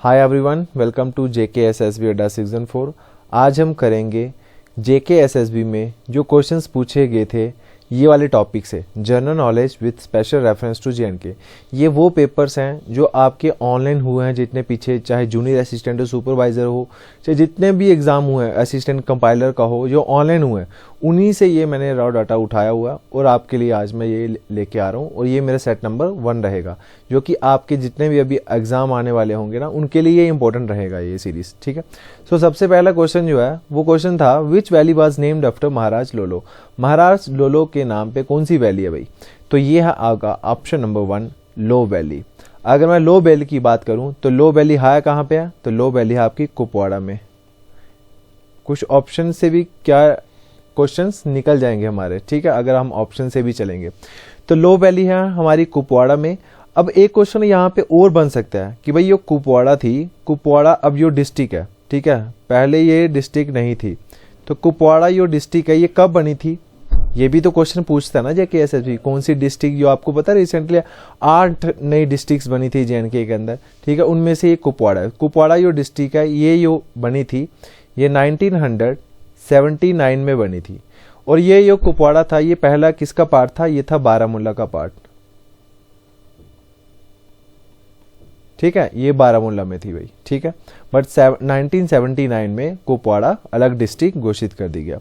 Hi everyone, welcome to JKSSB Adda season 4। आज हम करेंगे JKSSB में जो क्वेश्चंस पूछे गए थे ये वाले टॉपिक से, general knowledge with special reference to JNK। ये वो पेपर्स हैं जो आपके ऑनलाइन हुए हैं जितने पीछे, चाहे जूनियर असिस्टेंट हो, सुपरवाइज़र हो, चाहे जितने भी एग्ज़ाम हुए हैं, असिस्टेंट कंपाइलर का हो, जो ऑनलाइन हुए हैं उन्हीं से ये मैंने रॉ डाटा उठाया हुआ और आपके लिए आज मैं ये लेके आ रहा हूँ। और ये मेरा सेट नंबर 1 रहेगा, जो कि आपके जितने भी अभी एग्ज़ाम आने वाले होंगे ना उनके लिए ये इंपॉर्टेंट रहेगा ये सीरीज़, ठीक है। सो सबसे पहला क्वेश्चन जो है वो क्वेश्चन था, which valley was named after Maharaj Lolo. Maharaj लोलो के नाम पे कौन सी वैली है भाई? तो ये है आपका ऑप्शन नंबर 1, लो वैली। अगर मैं लो वैली की बात करूं तो लो वैली है कहाँ पे है? तो लो वैली है आपकी कुपवाड़ा में। कुछ ऑप्शन से भी क्या क्वेश्चंस निकल जाएंगे हमारे, ठीक है, अगर हम ऑप्शन से भी चलेंगे। तो लो वैली है हमारी कुपवाड़ा में। अब एक क्वेश्चन यहाँ पे और बन सकता है कि भाई ये कुपवाड़ा थी, कुपवाड़ा अब यो डिस्ट्रिक्ट है, ठीक है, पहले ये डिस्ट्रिक्ट नहीं थी। तो कुपवाड़ा यो डिस्ट्रिक्ट है, ये कब बनी थी? ये भी तो क्वेश्चन पूछता है ना JKSSB, कौन सी डिस्ट्रिक्ट, जो आपको पता है रिसेंटली 8 नई डिस्ट्रिक्ट्स बनी थी JNK के अंदर, ठीक है, उनमें से ये कुपवाड़ा है। कुपवाड़ा यो डिस्ट्रिक्ट है, ये यो बनी थी, ये 1979 में बनी थी। और ये यो कुपवाड़ा था, ये पहला किसका पार्ट था? ये था बारामूला का पार्ट, ठीक है, ये बारामूला में थी भाई, ठीक है। बट 1979 में कुपवाड़ा अलग डिस्ट्रिक्ट घोषित कर दी गया।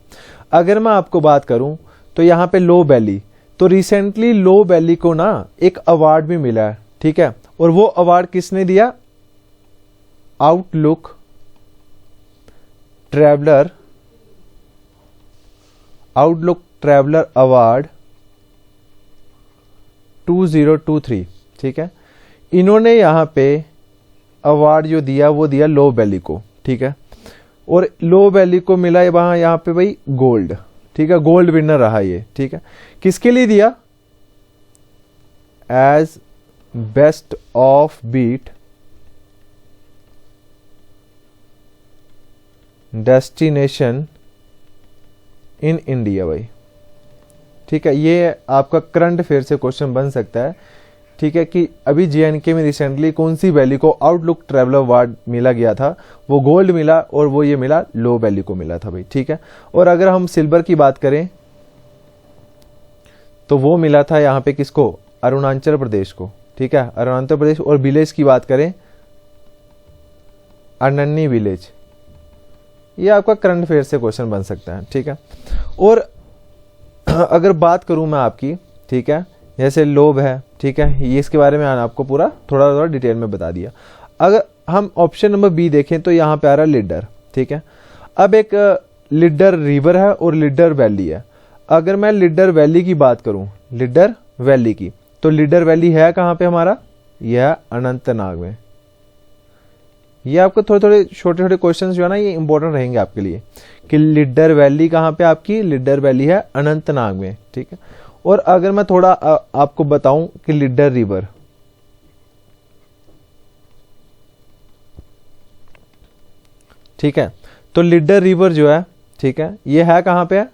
अगर मैं आपको बात करूं तो यहाँ पे लो वैली, तो रिसेंटली लो वैली को ना एक अवार्ड भी मिला है, ठीक है। और वो अवार्ड किसने दिया? आउटलुक ट्रैवलर अवार्ड 2023, ठीक है। इन्होंने यहाँ पे अवार्ड जो दिया वो दिया लो वैली को, ठीक है। और लो वैली को मिला है वहां यहाँ पे भाई गोल्ड, ठीक है, गोल्ड विनर रहा ये, ठीक है। किसके लिए दिया? As best offbeat destination in India भाई, ठीक है। ये आपका करंट अफेयर से क्वेश्चन बन सकता है, ठीक है, कि अभी JNK में रिसेंटली कौन सी वैली को आउटलुक ट्रैवलर अवार्ड मिला गया था, वो गोल्ड मिला और वो ये मिला लो वैली को मिला था भाई, ठीक है। और अगर हम सिल्वर की बात करें तो वो मिला था यहाँ पे किसको? अरुणाचल प्रदेश को, ठीक है, अरुणाचल प्रदेश। और विलेज की बात करें, अनन्नी विलेज। ये आपका करंट अफेयर से क्वेश्चन बन सकता है, ठीक है। और अगर बात करूं मैं आपकी, ठीक है, जैसे लोभ है, ठीक है, ये इसके बारे में आपको पूरा थोड़ा डिटेल में बता दिया। अगर हम ऑप्शन नंबर बी देखें तो यहाँ पे आ रहा है लिडर, ठीक है। अब एक लिडर रिवर है और लिडर वैली है। अगर मैं लिडर वैली की बात करूं, लिडर वैली की, तो लिडर वैली है कहाँ पे हमारा? यह अनंतनाग में। ये आपको थोड़े छोटे क्वेश्चंस जो है ना ये इंपॉर्टेंट रहेंगे आपके लिए, कि लिडर वैली कहाँ पे आपकी? लिडर वैली है अनंतनाग में, ठीक है। और अगर मैं थोड़ा आपको बताऊं कि लिडर रिवर, ठीक है, तो लिडर रिवर जो है, ठीक है, ये है कहां पे है?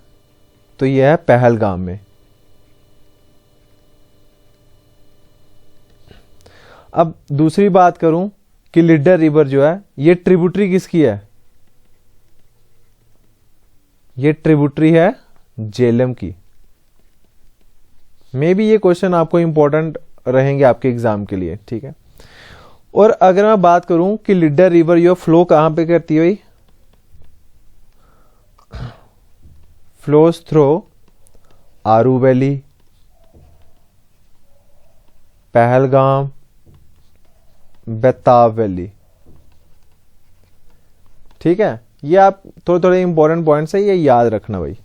तो ये है पहलगाम में। अब दूसरी बात करूं कि लिडर रिवर जो है ये ट्रिब्यूटरी किसकी है? ये ट्रिब्यूटरी है झेलम की। मे बी ये क्वेश्चन आपको इंपॉर्टेंट रहेंगे आपके एग्जाम के लिए, ठीक है। और अगर मैं बात करूं कि लिडर रिवर यो फ्लो कहां पे करती है भाई? फ्लोज थ्रू आरू वैली, पहलगाम, बेताब वैली, ठीक है। ये आप थोड़े इंपॉर्टेंट पॉइंट्स है, ये याद रखना भाई।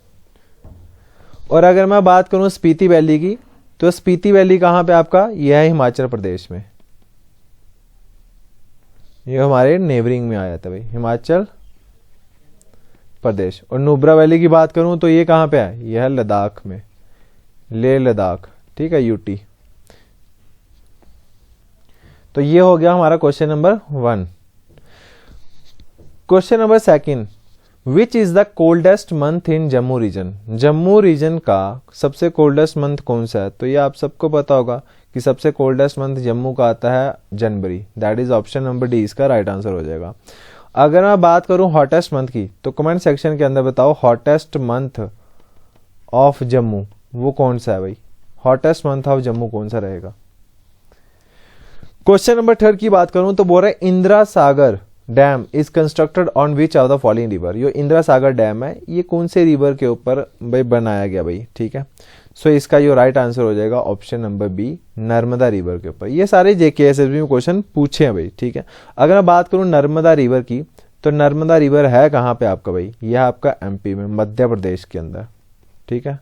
और अगर मैं बात करूं स्पीति वैली की, तो स्पीति वैली कहां पे आपका? यह है हिमाचल प्रदेश में। ये हमारे नेबरिंग में आया था भाई, हिमाचल प्रदेश। और नुब्रा वैली की बात करूं तो ये कहां पे है? यह है लद्दाख में, लेह लद्दाख, ठीक है, यूटी। तो ये हो गया हमारा question number 1। Question number 2, which is the coldest month in Jammu region. Jammu region का सबसे कोल्डेस्ट मंथ कौन सा है? तो ये आप सबको पता होगा कि सबसे कोल्डेस्ट मंथ जम्मू का आता है जनवरी, that is option number D इसका राइट आंसर हो जाएगा। अगर मैं बात करूं हॉटेस्ट मंथ की, तो कमेंट सेक्शन के अंदर बताओ हॉटेस्ट मंथ ऑफ जम्मू वो कौन सा है भाई, हॉटेस्ट मंथ ऑफ जम्मू कौन सा रहेगा। क्वेश्चन नंबर 3 की बात करूं तो बोल रहा है Indira Sagar dam is constructed on which of the following river. ये इंदिरा सागर डैम है ये कौन से रिवर के ऊपर भाई बनाया गया भाई, ठीक है। सो इसका जो राइट आंसर हो जाएगा option number B, Narmada river के ऊपर। ये सारे जेकेएसएसबी में क्वेश्चन पूछे हैं भाई, ठीक है। अगर मैं बात करूं नर्मदा रिवर की, तो नर्मदा रिवर है कहां पे आपका भाई, यह आपका एमपी में, मध्य प्रदेश के अंदर, ठीक है।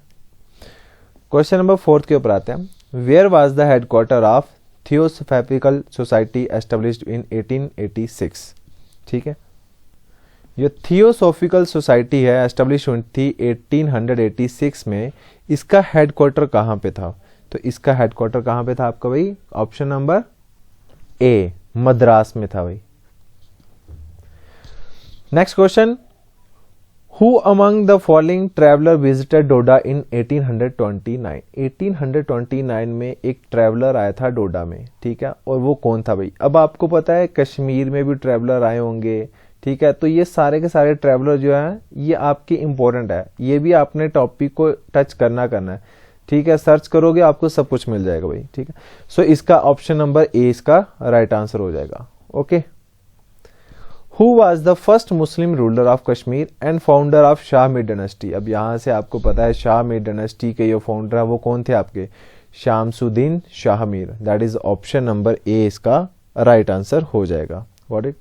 क्वेश्चन नंबर 4 के ऊपर आते हैं। Where was the headquarter of theosophical society established in 1886, ठीक है। ये थियोसॉफिकल सोसाइटी है एस्टेब्लिश हुई थी 1886 में, इसका हेडक्वार्टर कहां पे था, तो इसका हेडक्वार्टर कहां पे था आपका भाई, ऑप्शन नंबर ए, मद्रास में था भाई। Next question, who among the following traveller visited Doda in 1829। 1829 में एक ट्रैवलर आया था डोडा में, ठीक है, और वो कौन था भाई। अब आपको पता है कश्मीर में भी ट्रैवलर आए होंगे, ठीक है, तो ये सारे के सारे ट्रैवलर जो है ये आपके इंपॉर्टेंट है, ये भी आपने टॉपिक को टच करना है, ठीक है। सर्च करोगे आपको सब कुछ मिल जाएगा भाई, ठीक है। सो इसका ऑप्शन नंबर ए इसका राइट आंसर हो जाएगा। Okay, who was the first Muslim ruler of Kashmir and founder of Shahmir dynasty. अब यहां से आपको पता है शाहमीर डायनेस्टी के जो फाउंडर है वो कौन थे आपके, Shamsuddin Shahmir, that is option number A इसका राइट आंसर हो जाएगा। Got it.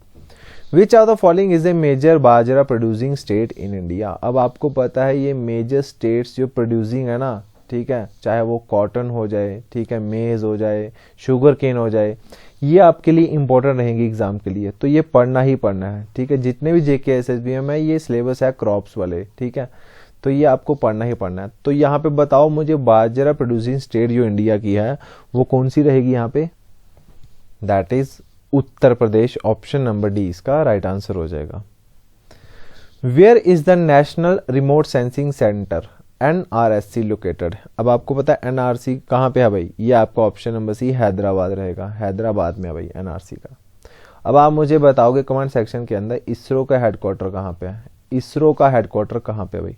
Which of the following is a major bajra producing state in India. अब आपको पता है ये मेजर स्टेट्स जो प्रोड्यूसिंग है ना, ठीक है, चाहे वो कॉटन हो जाए, ठीक है, मेज हो जाए, शुगर केन हो जाए, ये आपके लिए इंपॉर्टेंट रहेंगे एग्जाम के लिए, तो ये पढ़ना ही पढ़ना है, ठीक है। जितने भी जेकेएसएसबी में ये सिलेबस है क्रॉप्स वाले, ठीक है, तो ये आपको पढ़ना ही पढ़ना है। तो यहाँ पे बताओ मुझे बाजरा प्रोड्यूसिंग स्टेट जो इंडिया की है वो कौन सी रहेगी यहाँ पे, that is Uttar Pradesh, option number D इसका राइट आंसर हो जाएगा। Where is the national remote sensing centre NRSC located. अब आपको पता है NRC कहाँ पे है भाई, ये आपका ऑप्शन नंबर सी हैदराबाद रहेगा, हैदराबाद में है भाई NRC का। अब आप मुझे बताओगे कमेंट सेक्शन के अंदर इसरो का हेडक्वार्टर कहाँ पे है, इसरो का हेडक्वार्टर कहाँ पे भाई।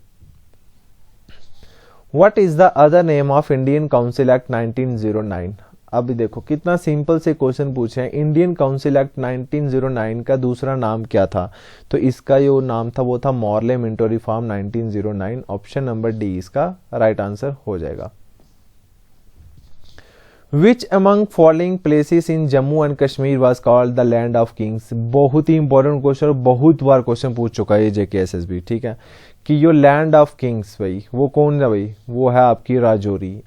What is the other name of Indian council act 1909। अब देखो कितना सिंपल से क्वेश्चन पूछे हैं, इंडियन काउंसिल एक्ट 1909 का दूसरा नाम क्या था, तो इसका जो नाम था वो था Morley Minto reform 1909, option number D इसका राइट आंसर हो जाएगा। Which among following places in Jammu and Kashmir was called the land of Kings. बहुत ही इंपॉर्टेंट क्वेश्चन, बहुत बार क्वेश्चन पूछ चुका है जेकेएसएसबी, ठीक है, कि यो लैंड ऑफ किंग्स भाई वो कौन है भाई, वो है आपकी राजौरी,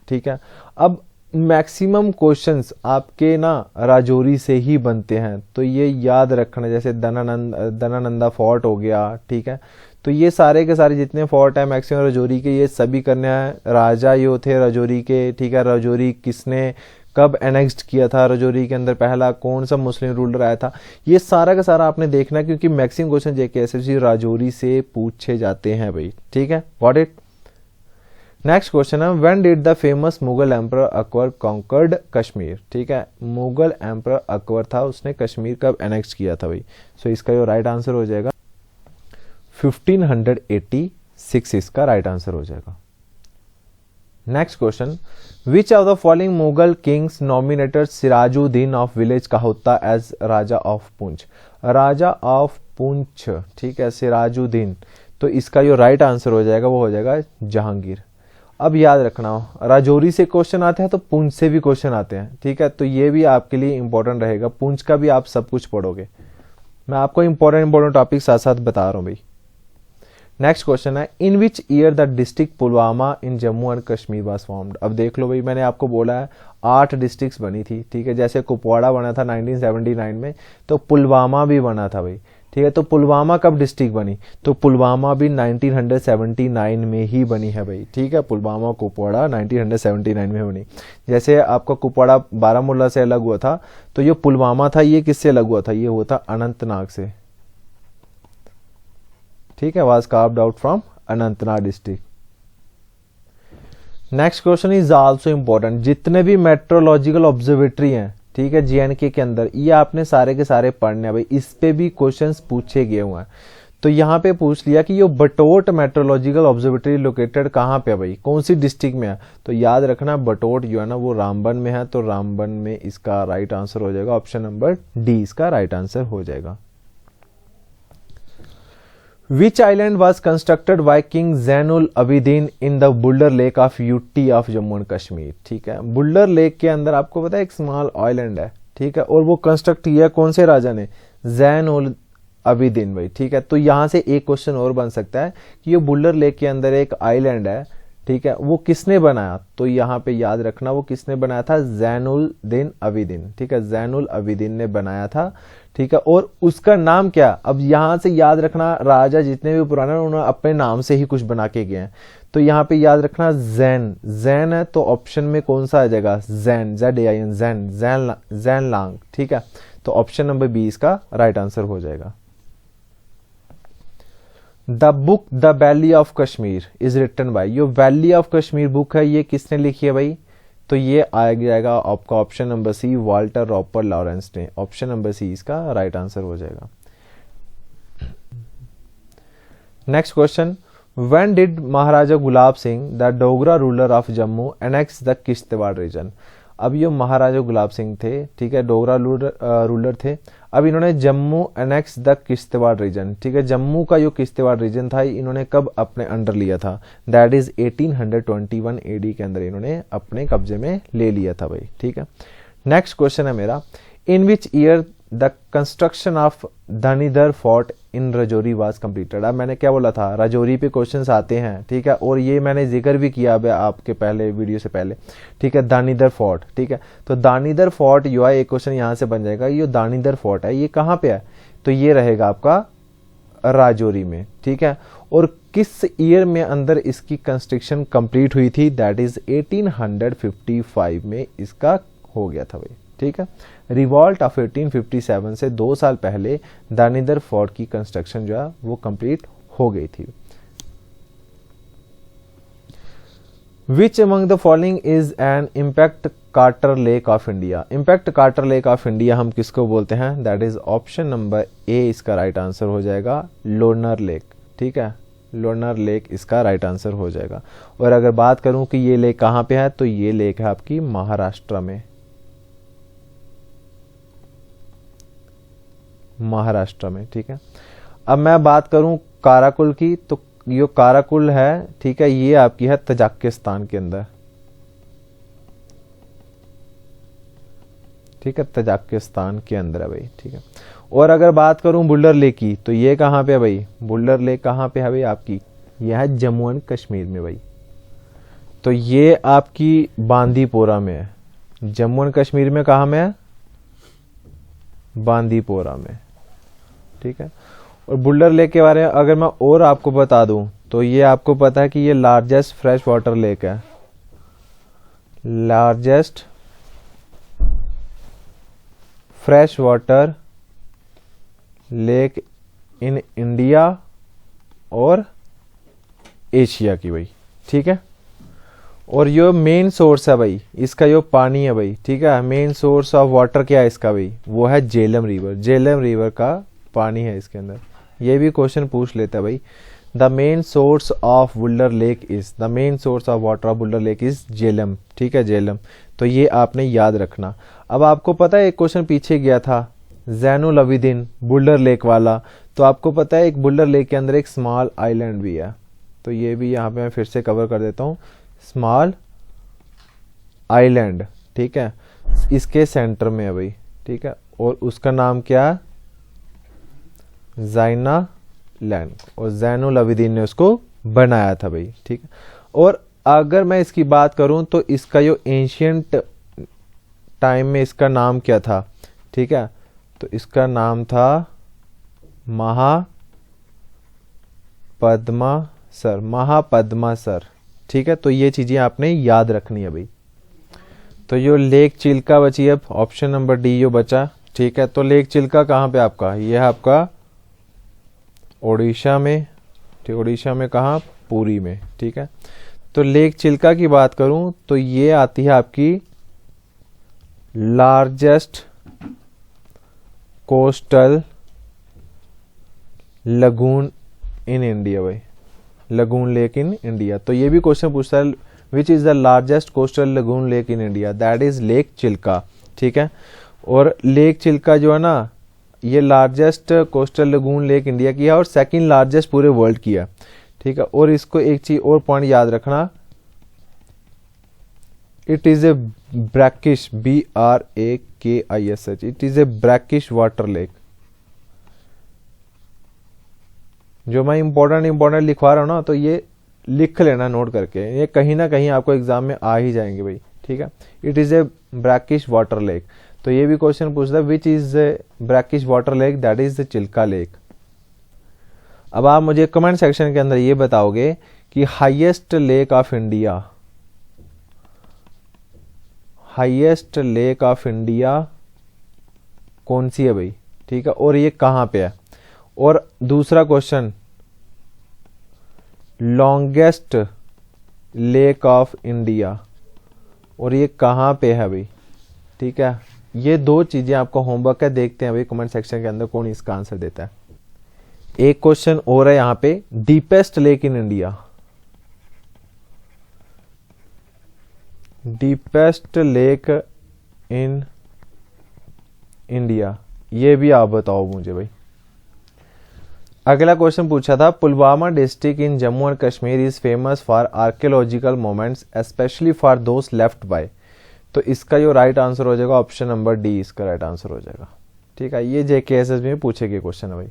ठीक है। अब मैक्सिमम क्वेश्चंस आपके ना राजौरी से ही बनते हैं, तो ये याद रखना, जैसे दनानंदा फोर्ट हो गया, ठीक है, तो ये सारे के सारे जितने फोर्ट है मैक्सिमम राजौरी के, ये सभी करने हैं। राजा यो थे राजौरी के, ठीक है, राजौरी किसने कब एनेक्स्ड किया था, राजौरी के अंदर पहला कौन सा मुस्लिम रूलर आया था, ये सारा का सारा आपने देखना, क्योंकि मैक्सिमम क्वेश्चन जेकेएसएसबी राजौरी से पूछे जाते हैं भाई, ठीक है। Got it. नेक्स्ट क्वेश्चन है when did the famous Mughal emperor Akbar conquered Kashmir, ठीक है, मुगल एम्परर अकबर था उसने कश्मीर कब एनेक्स किया था भाई। सो इसका जो राइट आंसर हो जाएगा 1586 इसका राइट आंसर हो जाएगा। Next question, which of the following Mughal kings nominated Sirajuddin of village Kahota as raja of Poonch. Raja of Poonch, ठीक है, सिराजुद्दीन, तो इसका जो राइट आंसर हो जाएगा वो हो जाएगा जहांगीर। अब याद रखना राजौरी से क्वेश्चन आते हैं तो पुंछ से भी क्वेश्चन आते हैं, ठीक है, तो ये भी आपके लिए इंपॉर्टेंट रहेगा, पुंछ का भी आप सब कुछ पढ़ोगे, मैं आपको इंपॉर्टेंट टॉपिक साथ साथ बता रहा हूं भाई। नेक्स्ट क्वेश्चन है in which year the district Pulwama in Jammu and Kashmir was formed. अब देख लो भाई, मैंने आपको बोला है 8 डिस्ट्रिक्ट्स बनी थी, ठीक है, जैसे कुपवाड़ा बना था 1979 में, तो पुलवामा भी बना था भाई, ठीक है। तो पुलवामा कब डिस्ट्रिक्ट बनी, तो पुलवामा भी 1979 में ही बनी है भाई, ठीक है, पुलवामा कुपवाड़ा 1979 में बनी। जैसे आपका कुपवाड़ा बारामूला से अलग हुआ था, तो ये पुलवामा था ये किससे अलग हुआ था, ये हुआ था अनंतनाग से, ठीक है, was carved out from Anantnag district. Next question is also important. जितने भी मेट्रोलॉजिकल ऑब्जर्वेटरी हैं, ठीक है, JNK के अंदर, ये आपने सारे के सारे पढ़ने हैं भाई, इस पे भी क्वेश्चंस पूछे गए हुए हैं। तो यहाँ पे पूछ लिया कि ये बटोट मेट्रोलॉजिकल ऑब्जर्वेटरी लोकेटेड कहाँ पे है भाई, कौन सी डिस्ट्रिक्ट में है। तो याद रखना बटोट जो है ना वो रामबन में है, तो रामबन में इसका राइट आंसर हो जाएगा ऑप्शन नंबर डी, इसका राइट आंसर हो जाएगा। Which island was constructed by King Zainul Abidin in the builder lake of UT of Jammu and Kashmir. ठीक है, बुल्डर लेक के अंदर आपको पता है एक स्मॉल आइलैंड है, ठीक है, और वो कंस्ट्रक्ट किया कौन से राजा ने, जैनुल अबिदीन भाई। ठीक है, तो यहां से एक क्वेश्चन और बन सकता है कि ये बुल्डर लेक के अंदर एक आइलैंड है, ठीक है, वो किसने बनाया। तो यहाँ पे याद रखना वो किसने बनाया था, जैनुल दिन अबिदीन। ठीक है, जैनुल अबिदीन ने बनाया था। ठीक है, और उसका नाम क्या, अब यहां से याद रखना राजा जितने भी पुराने उन्होंने अपने नाम से ही कुछ बना के गए हैं। तो यहाँ पे याद रखना जैन, जैन है, तो ऑप्शन में कौन सा आ जाएगा, जैन, ZAIN, जैन, जैन लांग। ठीक है, तो ऑप्शन नंबर बी इसका राइट आंसर हो जाएगा। The book the valley of Kashmir is written by, यो वैली ऑफ कश्मीर बुक है ये किसने लिखी है भाई, तो ये आ जाएगा आपका option number C, Walter Roper Lawrence ने। ऑप्शन नंबर सी इसका राइट आंसर हो जाएगा। Next question, when did Maharaja Gulab Singh the Dogra ruler of Jammu annex the Kishtwar region. अब ये महाराजा गुलाब सिंह थे, ठीक है, डोगरा रूलर थे। अब इन्होंने Jammu annex the Kishtwar region, ठीक है, जम्मू का जो किश्तवाड़ रीजन था इन्होंने कब अपने अंडर लिया था, दैट इज 1821 AD के अंदर इन्होंने अपने कब्जे में ले लिया था भाई। ठीक है, नेक्स्ट क्वेश्चन है मेरा, in which year the construction of Dhanidhar fort in Rajouri was completed. अब मैंने क्या बोला था, राजौरी पे क्वेश्चंस आते हैं, ठीक है, और ये मैंने जिक्र भी किया अब आपके पहले वीडियो से पहले। ठीक है, दानीदर फोर्ट, ठीक है, तो दानीदर फोर्ट जो है एक क्वेश्चन यहां से बन जाएगा, ये दानीदर फोर्ट है ये कहां पे है, तो ये रहेगा आपका राजौरी में। ठीक है, और किस ईयर में अंदर इसकी कंस्ट्रक्शन कंप्लीट हुई थी, दैट इज 1855 में इसका हो गया था भाई। ठीक है, रिवॉल्ट ऑफ 1857 से 2 साल पहले दानीदर फोर्ट की कंस्ट्रक्शन जो है वो कंप्लीट हो गई थी। Which among the following is an impact crater lake of India. Impact crater lake of India हम किसको बोलते हैं, that is option number A इसका राइट आंसर हो जाएगा, लोनर लेक। ठीक है, लोनर लेक इसका राइट आंसर हो जाएगा। और अगर बात करूं कि ये लेक कहां पे है, तो ये लेक है आपकी महाराष्ट्र में, महाराष्ट्र में। ठीक है, अब मैं बात करूं काराकुल की, तो ये काराकुल है, ठीक है, ये आपकी है तजाकिस्तान के अंदर। ठीक है, तजाकिस्तान के अंदर है भाई। ठीक है, और अगर बात करूं बुल्डर लेक की, तो ये कहां पे है भाई, बुल्डर लेक कहां पे है भाई आपकी, यह है जम्मू एंड कश्मीर में भाई। तो ये आपकी बांदीपोरा में है, जम्मू एंड कश्मीर में कहां में है, बांदीपोरा में। ठीक है, और बुल्डर लेक के बारे में अगर मैं और आपको बता दूं, तो ये आपको पता है कि ये लार्जेस्ट फ्रेश वाटर लेक है, largest fresh water lake in India और एशिया की भाई। ठीक है, और यो मेन सोर्स है भाई इसका, यो पानी है भाई। ठीक है, मेन सोर्स ऑफ वाटर क्या है इसका भाई, वो है झेलम रिवर, झेलम रिवर का पानी है इसके अंदर। ये भी क्वेश्चन पूछ लेता है भाई, the main source of builder lake is, the main source of water of builder lake is Jhelum. ठीक है, झेलम, तो ये आपने याद रखना। अब आपको पता है एक क्वेश्चन पीछे गया था जैनुल अबिदीन बुल्डर लेक वाला, तो आपको पता है एक बुल्डर लेक के अंदर एक स्मॉल आइलैंड भी है, तो ये भी यहाँ पे मैं फिर से कवर कर देता हूँ, स्मॉल आइलैंड। ठीक है, इसके सेंटर में है भाई। ठीक है, और उसका नाम क्या है, जाइना लैंड, और जैनुल अबिदीन ने उसको बनाया था भाई। ठीक है, और अगर मैं इसकी बात करूं तो इसका जो एंशियंट टाइम में इसका नाम क्या था, ठीक है, तो इसका नाम था महापद्मासर, महापद्मासर। ठीक है, तो ये चीजें आपने याद रखनी है भाई। तो यो लेक चिल्का बची, अब ऑप्शन नंबर डी यो बचा। ठीक है, तो लेक चिल्का कहाँ पे आपका, यह है आपका उड़ीसा में। ठीक, उड़ीसा में कहाँ, पुरी में। ठीक है, तो लेक चिल्का की बात करूं तो ये आती है आपकी largest coastal lagoon in India भाई, लगून लेक इन इंडिया। तो ये भी क्वेश्चन पूछता है which is the largest coastal lagoon lake in India, that is lake Chilka. ठीक है, और लेक चिल्का जो है ना ये largest coastal lagoon lake India की है और सेकंड लार्जेस्ट पूरे वर्ल्ड की है। ठीक है, और इसको एक चीज और पॉइंट याद रखना, it is a brackish BRAKISH, it is a brackish water lake. जो मैं इंपॉर्टेंट लिखवा रहा हूं ना तो ये लिख लेना नोट करके, ये कहीं ना कहीं आपको एग्जाम में आ ही जाएंगे भाई। ठीक है, it is a brackish water lake. तो ये भी क्वेश्चन पूछता है which is a brackish water lake, that is the Chilka lake. अब आप मुझे कमेंट सेक्शन के अंदर ये बताओगे कि highest lake of India, highest lake of India कौन सी है भाई। ठीक है, और ये कहां पे है। और दूसरा question, longest lake of India, और ये कहां पे है भाई। ठीक है, ये दो चीजें आपका होमवर्क है, देखते हैं भाई कमेंट सेक्शन के अंदर कौन इसका आंसर देता है। एक क्वेश्चन और है यहां पे, deepest lake in India, deepest lake in India, ये भी आप बताओ मुझे भाई। अगला क्वेश्चन पूछा था, Pulwama district in Jammu and Kashmir is famous for archaeological moments specially for those left by. तो इसका जो राइट आंसर हो जाएगा ऑप्शन नंबर डी, इसका राइट आंसर हो जाएगा। ठीक है, ये JKSS में पूछे गए क्वेश्चन है भाई।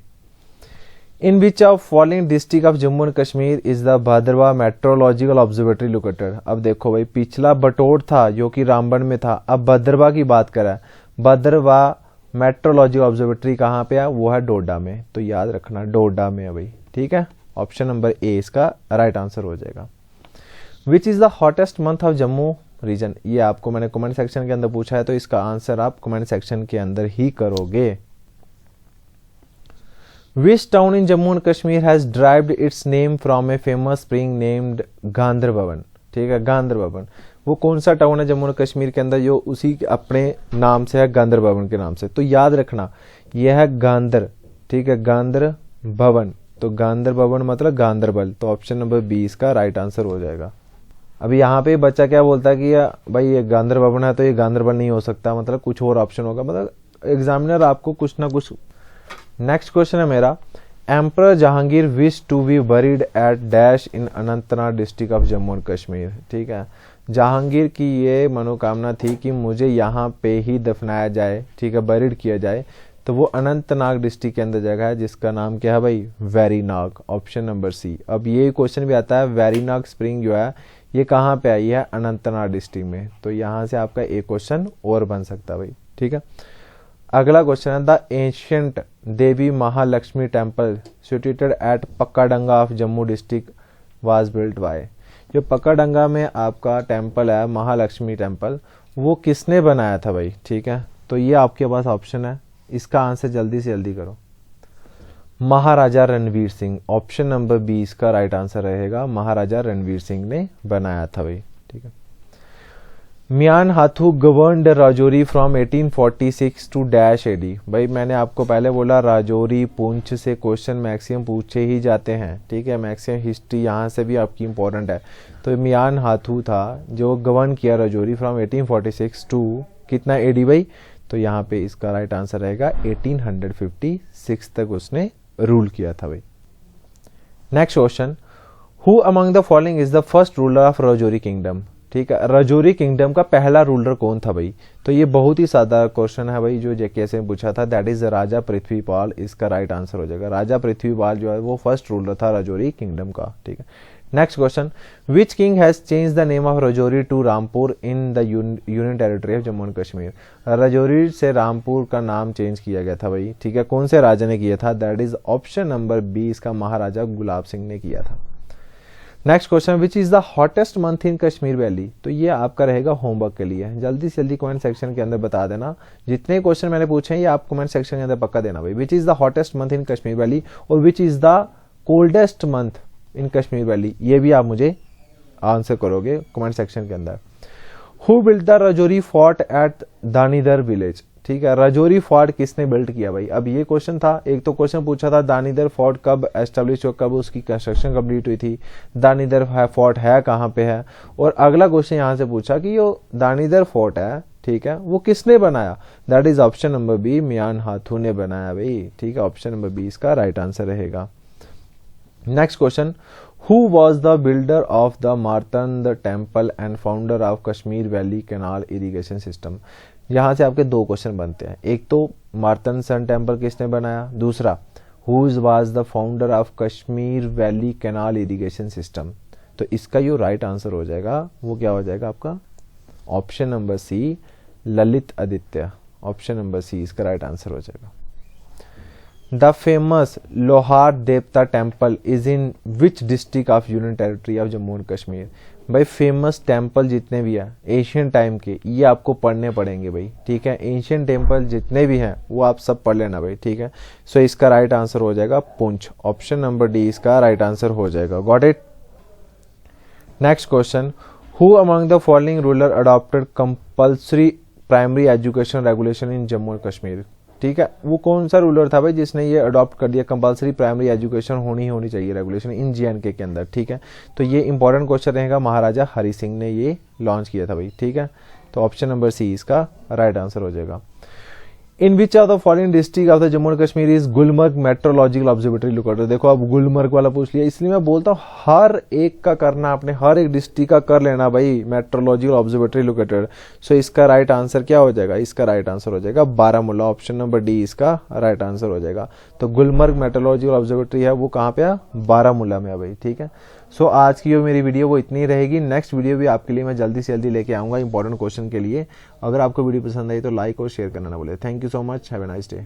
In which of following district of Jammu and Kashmir is the Bhaderwah metrological observatory located. अब देखो भाई, पिछला बटोट था जो कि रामबन में था, अब भद्रवा की बात करें, भद्रवा मेट्रोलॉजी ऑब्जर्वेटरी कहाँ पे है, वो है डोडा में। तो याद रखना डोडा में है भाई। ठीक है, ऑप्शन नंबर ए इसका राइट आंसर हो जाएगा। Which is the hottest month of Jammu region, ये आपको मैंने कमेंट सेक्शन के अंदर पूछा है, तो इसका आंसर आप कमेंट सेक्शन के अंदर ही करोगे। Which town in Jammu and Kashmir has derived its name from a famous spring named Gandhar Bhawan. ठीक है, गांधर भवन, वो कौन सा टाउन है जम्मू एंड कश्मीर के अंदर जो उसी के अपने नाम से है, गांधर भवन के नाम से। तो याद रखना यह है गांधर। ठीक है, गांधर भवन, तो गांधर भवन मतलब गांधरबल। तो ऑप्शन नंबर बी इसका राइट आंसर हो जाएगा। अभी यहाँ पे बच्चा क्या बोलता है कि भाई ये गांधर भवन है तो ये गांधरबल नहीं हो सकता, मतलब कुछ और ऑप्शन होगा, मतलब एग्जामिनर आपको कुछ ना कुछ। नेक्स्ट क्वेश्चन है मेरा, emperor Jahangir wish to be buried at dash in Anantnag district of Jammu and Kashmir. ठीक है, जहांगीर की ये मनोकामना थी कि मुझे यहाँ पे ही दफनाया जाए, ठीक है, बरीड किया जाए। तो वो अनंतनाग डिस्ट्रिक्ट के अंदर जगह है जिसका नाम क्या है भाई, वेरीनाग, ऑप्शन नंबर सी। अब ये क्वेश्चन भी आता है, वेरीनाग स्प्रिंग जो है ये कहाँ पे आई है, अनंतनाग डिस्ट्रिक्ट में। तो यहाँ से आपका एक क्वेश्चन और बन सकता है भाई। ठीक है, अगला क्वेश्चन है, the ancient Devi Mahalakshmi temple situated at Pakkadanga of Jammu district was built by. जो पक्काडंगा में आपका टेम्पल है महालक्ष्मी टेम्पल, वो किसने बनाया था भाई। ठीक है, तो ये आपके पास ऑप्शन है, इसका आंसर जल्दी से जल्दी करो। Maharaja Ranbir Singh, option number B इसका राइट आंसर रहेगा, महाराजा रणवीर सिंह ने बनाया था भाई। ठीक है, Mian Hathu governed Rajouri from 1846 to dash AD. भाई मैंने आपको पहले बोला राजौरी पुंछ से क्वेश्चन मैक्सिमम पूछे ही जाते हैं। ठीक है, मैक्सिमम हिस्ट्री यहाँ से भी आपकी इंपॉर्टेंट है। तो मियान हाथू था जो गवर्न किया राजौरी फ्रॉम 1846 टू कितना एडी भाई, तो यहाँ पे इसका राइट आंसर रहेगा 1856 तक उसने रूल किया था भाई। Next question, who among the following is the first ruler of Rajouri kingdom. ठीक है, राजौरी किंगडम का पहला रूलर कौन था भाई। तो ये बहुत ही सादा क्वेश्चन है भाई जो JKS में पूछा था, दैट इज राजा पृथ्वीपाल, इसका राइट आंसर हो जाएगा। राजा पृथ्वीपाल जो है वो फर्स्ट रूलर था राजौरी किंगडम का। ठीक है, next question, which king has change the name of Rajouri to Rampur in the union territory of Jammu and Kashmir. Rajouri से रामपुर का नाम चेंज किया गया था भाई। ठीक है, कौन से राजा ने किया था, that is option number B इसका महाराजा गुलाब सिंह ने किया था। Next question, which is the hottest month in Kashmir valley. तो ये आपका रहेगा होमवर्क के लिए, जल्दी से जल्दी कमेंट सेक्शन के अंदर बता देना। जितने क्वेश्चन मैंने पूछे हैं ये आप कमेंट सेक्शन के अंदर पक्का देना भाई। Which is the hottest month in Kashmir valley और which is the coldest month in Kashmir valley, ये भी आप मुझे आंसर करोगे कमेंट सेक्शन के अंदर। Who built the Rajouri fort at Danidar village, ठीक है, राजौरी फोर्ट किसने बिल्ट किया भाई। अब ये क्वेश्चन था, एक तो क्वेश्चन पूछा था दानीदर फोर्ट कब एस्टेब्लिश हो, कब उसकी कंस्ट्रक्शन कंप्लीट हुई थी, दानीदर फोर्ट है कहाँ पे है, और अगला क्वेश्चन यहाँ से पूछा कि जो दानीदर फोर्ट है, ठीक है, वो किसने बनाया, that is option number B, Mian Hathu ने बनाया भाई, ठीक है, ऑप्शन नंबर बी इसका राइट आंसर रहेगा। Next question, who was the builder of the Martand temple and founder of Kashmir valley canal irrigation system. यहाँ से आपके दो क्वेश्चन बनते हैं, एक तो मार्तंड सन टेम्पल किसने बनाया, दूसरा who was the founder of Kashmir valley canal irrigation system. तो इसका जो राइट आंसर हो जाएगा वो क्या हो जाएगा आपका, option number C, Lalit Aditya, option number C इसका राइट आंसर हो जाएगा। The famous Lohar Devta temple is in which district of union territory of Jammu and Kashmir. भाई फेमस टेम्पल जितने भी हैं एशियन टाइम के, ये आपको पढ़ने पड़ेंगे भाई, ठीक है, एशियन टेम्पल जितने भी हैं वो आप सब पढ़ लेना भाई, ठीक है। सो इसका राइट आंसर हो जाएगा पुंछ, ऑप्शन नंबर डी इसका राइट आंसर हो जाएगा। Got it. Next question, who among the following ruler adopted compulsory primary education regulation in Jammu and Kashmir, ठीक है, वो कौन सा रूलर था भाई जिसने ये अडॉप्ट कर दिया कंपल्सरी प्राइमरी एजुकेशन होनी चाहिए रेगुलेशन इन JNK के अंदर, ठीक है। तो ये इंपॉर्टेंट क्वेश्चन रहेगा, महाराजा हरि सिंह ने ये लॉन्च किया था भाई, ठीक है। तो ऑप्शन नंबर सी इसका राइट आंसर हो जाएगा। In which of the following district of the Jammu and Kashmir is Gulmarg metrological observatory located. देखो अब गुलमर्ग वाला पूछ लिया, इसलिए मैं बोलता हूँ हर एक का करना, आपने हर एक डिस्ट्रिक्ट का कर लेना भाई, मेट्रोलॉजिकल ऑब्जर्वेटरी लोकेटेड। सो इसका राइट आंसर क्या हो जाएगा, इसका राइट आंसर हो जाएगा बारामूला, ऑप्शन नंबर डी इसका राइट आंसर हो जाएगा। तो गुलमर्ग मेट्रोलॉजिकल ऑब्जर्वेटरी है वो कहाँ पे है, बारामूला में है भाई, ठीक है। सो आज की जो मेरी वीडियो वो इतनी रहेगी, नेक्स्ट वीडियो भी आपके लिए मैं जल्दी से जल्दी लेके आऊंगा इंपॉर्टेंट क्वेश्चन के लिए। अगर आपको वीडियो पसंद आई तो लाइक और शेयर करना ना भूले। Thank you so much, have a nice day.